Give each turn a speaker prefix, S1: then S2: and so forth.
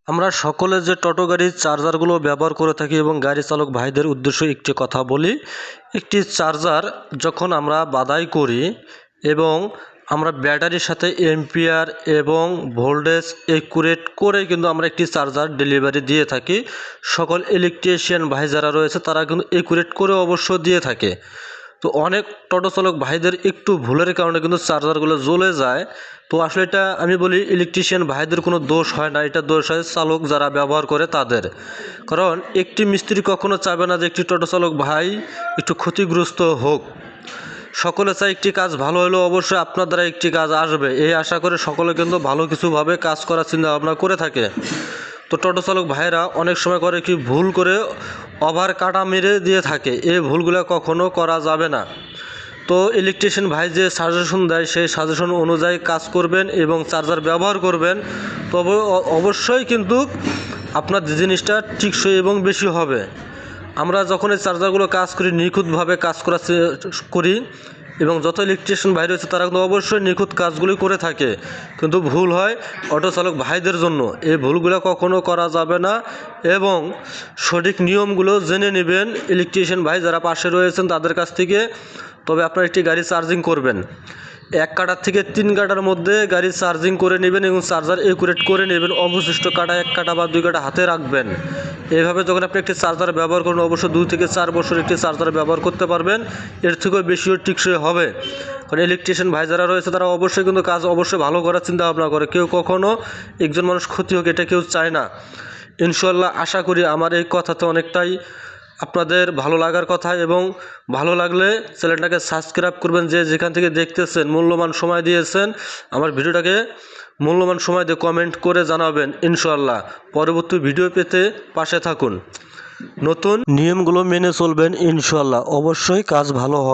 S1: আমরা সকলে যে টোটো গাড়ির চার্জারগুলো ব্যবহার করে থাকি এবং গাড়ি চালক ভাইদের উদ্দেশ্যে একটি কথা বলি। একটি চার্জার যখন আমরা বাদাই করি এবং আমরা ব্যাটারির সাথে এম্পিয়ার এবং ভোল্টেজ একুরেট করে কিন্তু আমরা একটি চার্জার ডেলিভারি দিয়ে থাকি। সকল ইলেকট্রিশিয়ান ভাই যারা রয়েছে তারা কিন্তু একুরেট করে অবশ্য দিয়ে থাকে। তো অনেক টোটো চালক ভাইদের একটু ভুলের কারণে কিন্তু চার্জারগুলো জ্বলে যায়। তো আসলে এটা আমি বলি ইলেকট্রিশিয়ান ভাইদের কোনো দোষ হয় না, এটা দোষ হয় চালক যারা ব্যবহার করে তাদের। কারণ একটি মিস্ত্রি কখনো চাবে না যে একটি টোটো চালক ভাই একটু ক্ষতিগ্রস্ত হোক। সকলে চায় একটি কাজ ভালো হলেও অবশ্যই আপনার দ্বারা একটি কাজ আসবে, এই আশা করে সকলে কিন্তু ভালো কিছুভাবে কাজ করার চিন্তা ভাবনা করে থাকে। তো টোটো চালক ভাইরা অনেক সময় করে কি ভুল করে ওভার কাটা মেরে দিয়ে থাকে, এই ভুলগুলো কখনো করা যাবে না। তো ইলেকট্রিশিয়ান ভাই যে সাজেশন দেয় সেই সাজেশন অনুযায়ী কাজ করবেন এবং চার্জার ব্যবহার করবেন, তবে অবশ্যই কিন্তু আপনার জিনিসটা টেকসই এবং বেশি হবে। আমরা যখন এই চার্জারগুলো কাজ করি নিখুঁতভাবে কাজ করি এবং যত ইলেকট্রিশিয়ান ভাই রয়েছে তারা কিন্তু অবশ্যই নিখুঁত কাজগুলি করে থাকে, কিন্তু ভুল হয় অটো চালক ভাইদের জন্য। এই ভুলগুলো কখনো করা যাবে না এবং সঠিক নিয়মগুলো জেনে নেবেন ইলেকট্রিশিয়ান ভাই যারা পাশে রয়েছেন তাদের কাছ থেকে। তবে আপনারা একটি গাড়ি চার্জিং করবেন 1 কাটার থেকে 3 কাটার মধ্যে গাড়ি চার্জিং করে নেবেন এবং চার্জার একুরেট করে নেবেন। অবশিষ্ট কাটা 1 কাটা বা 2 কাটা হাতে রাখবেন। এইভাবে যখন আপনি একটি চার্জার ব্যবহার করবেন অবশ্যই 2 থেকে 4 বছর একটি চার্জার ব্যবহার করতে পারবেন, এর থেকেও বেশিও টেকসই হবে। কারণ ইলেকট্রিশিয়ান ভাই যারা রয়েছে তারা অবশ্যই কিন্তু কাজ অবশ্যই ভালো করার চিন্তা ভাবনা করে, কেউ কখনো একজন মানুষ ক্ষতি হোক এটা কেউ চায় না। ইনশাআল্লাহ আশা করি আমার এই কথাতে অনেকটাই আপনাদের ভালো লাগার কথা, এবং ভালো লাগলে চ্যানেলটাকে সাবস্ক্রাইব করবেন। যে যেখান থেকে দেখতেছেন মূল্যবান সময় দিয়েছেন, আমার ভিডিওটাকে মূল্যবান সময় দিয়ে কমেন্ট করে জানাবেন। ইনশাআল্লাহ পরবর্তী ভিডিও পেতে পাশে থাকুন, নতুন নিয়মগুলো মেনে চলবেন, ইনশাআল্লাহ অবশ্যই কাজ ভালো হবে।